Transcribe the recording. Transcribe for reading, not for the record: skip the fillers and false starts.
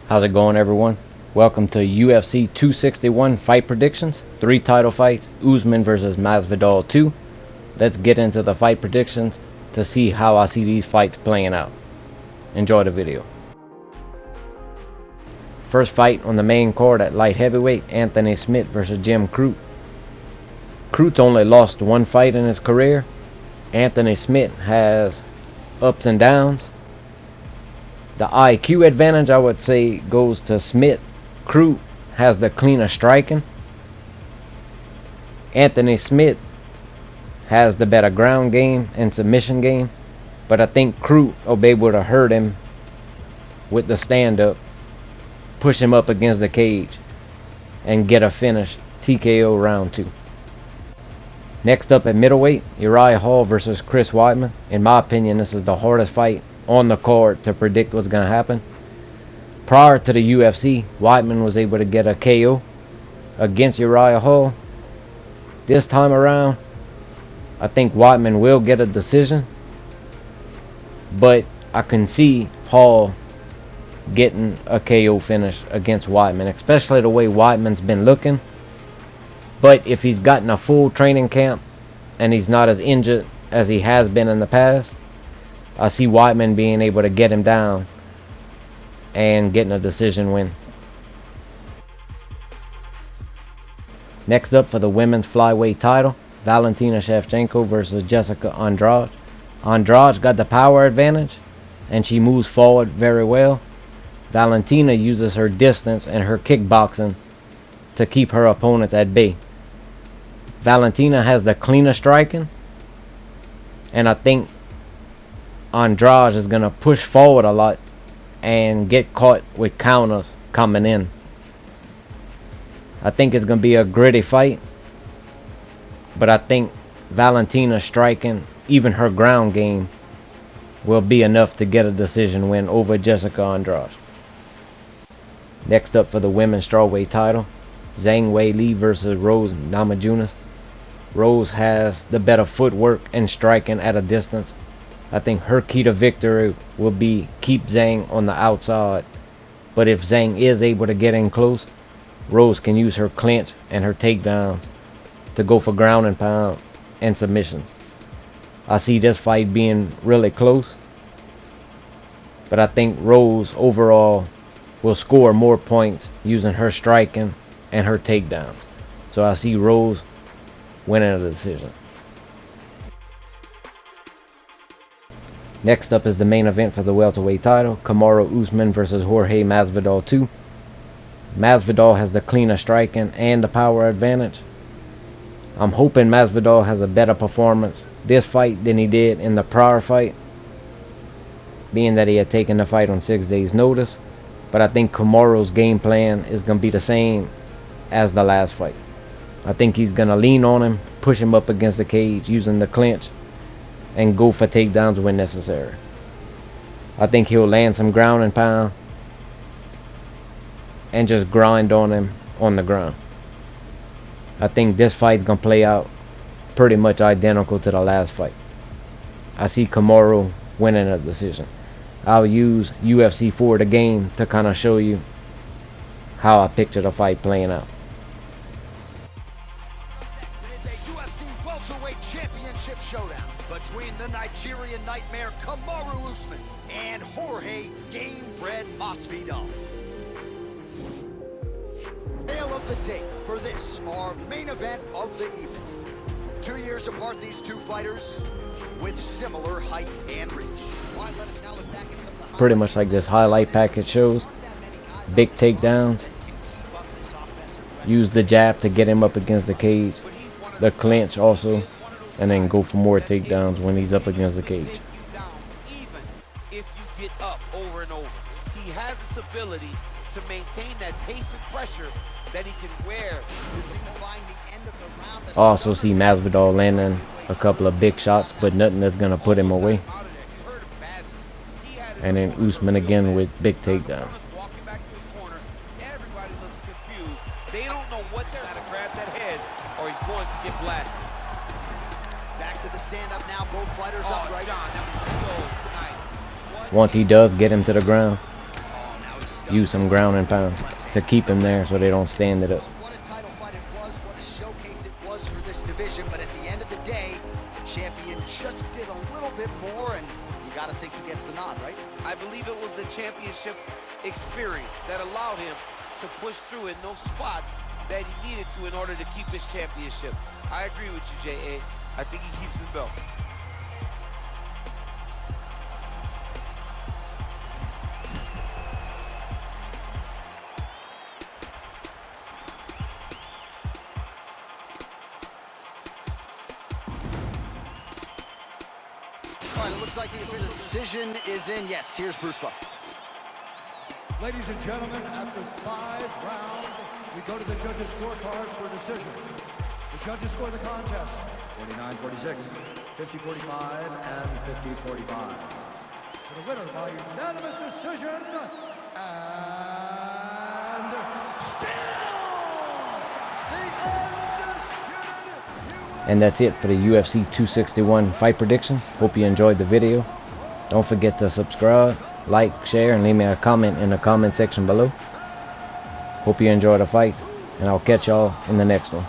How's it going, everyone? Welcome to UFC 261 fight predictions. 3 title fights, Usman vs. Masvidal 2. Let's get into the fight predictions to see how I see these fights playing out. Enjoy the video. First fight on the main card at light heavyweight, Anthony Smith vs. Jim Cruz. Cruz only lost 1 fight in his career. Anthony Smith has ups and downs. The IQ advantage, I would say, goes to Smith. Cruz has the cleaner striking. Anthony Smith has the better ground game and submission game, but I think Cruz will be able to hurt him with the stand-up, push him up against the cage, and get a finish, TKO round 2. Next up at middleweight, Uriah vs. Chris Weidman. In my opinion, this is the hardest fight on the card to predict what's going to happen. Prior to the UFC, Weidman was able to get a KO against Uriah Hall. This time around, I think Weidman will get a decision, but I can see Hall getting a KO finish against Weidman, especially the way Weidman's been looking. But if he's gotten a full training camp and he's not as injured as he has been in the past, I see Weidman being able to get him down and getting a decision win. Next up for the women's flyweight title, Valentina Schaeffchenko versus Jessica Andraj. Andraj got the power advantage and she moves forward very well. Valentina uses her distance and her kickboxing to keep her opponents at bay. Valentina has the cleaner striking, and I think Andraj is going to push forward a lot and get caught with counters coming in. I think it's going to be a gritty fight, but I think Valentina striking, even her ground game, will be enough to get a decision win over Jessica Andraj. Next up for the women's strawweight title, Zhang Wei Lee versus Rose Namajuna. Rose has the better footwork and striking at a distance. I think her key to victory will be keep Zhang on the outside. But if Zhang is able to get in close, Rose can use her clinch and her takedowns to go for ground and pound and submissions. I see this fight being really close, but I think Rose overall will score more points using her striking and her takedowns. So I see Rose winning a decision. Next up is the main event for the welterweight title, Kamaru Usman versus Jorge Masvidal 2. Masvidal has the cleaner striking and the power advantage. I'm hoping Masvidal has a better performance this fight than he did in the prior fight, being that he had taken the fight on 6 days notice. But I think Kamaru's game plan is going to be the same as the last fight. I think he's going to lean on him, push him up against the cage using the clinch, and go for takedowns when necessary. I think he'll land some ground and pound and just grind on him on the ground. I think this fight's going to play out pretty much identical to the last fight. I see Kamaru winning a decision. I'll use UFC 4 the game to kind of show you how I picture the fight playing out. It is a UFC welterweight championship showdown between the Nigerian nightmare Kamaru Usman and Jorge Game-Bred Masvidal. Tale of the tape for this, our main event of the evening. 2 years apart, these two fighters with similar height and reach. Let us now look back at some of the pretty much like this highlight package shows. Big takedowns. Use the jab to get him up against the cage. The clinch also. And then go for more takedowns when he's up against the cage. Even if you get up over and over, he has this ability to maintain that pace and pressure that he can wear. Also see Masvidal landing a couple of big shots, but nothing that's going to put him away. And then Usman again with big takedowns. Walking back to his corner, everybody looks confused. They don't know what they're gonna grab that head, or he's going to get blasted. Back to the stand-up now, both fighters upright. John, that was so nice. Once he does get him to the ground, use some ground and pound to keep him there so they don't stand it up. What a title fight it was, what a showcase it was for this division, but at the end of the day, the champion just did a little bit more, and you gotta think he gets the nod, right? I believe it was the championship experience that allowed him to push through in those spots that he needed to in order to keep his championship. I agree with you, J.A. I think he keeps his belt. All right, it looks like the official decision is in. Yes, here's Bruce Buffer. Ladies and gentlemen, after 5 rounds, we go to the judges' scorecards for decision. The judges score the contest 49-46, 50-45, and 50-45. For the winner by unanimous decision, and still the undisputed UFC. And that's it for the UFC 261 fight predictions. Hope you enjoyed the video. Don't forget to subscribe, like, share, and leave me a comment in the comment section below. Hope you enjoy the fight, and I'll catch y'all in the next one.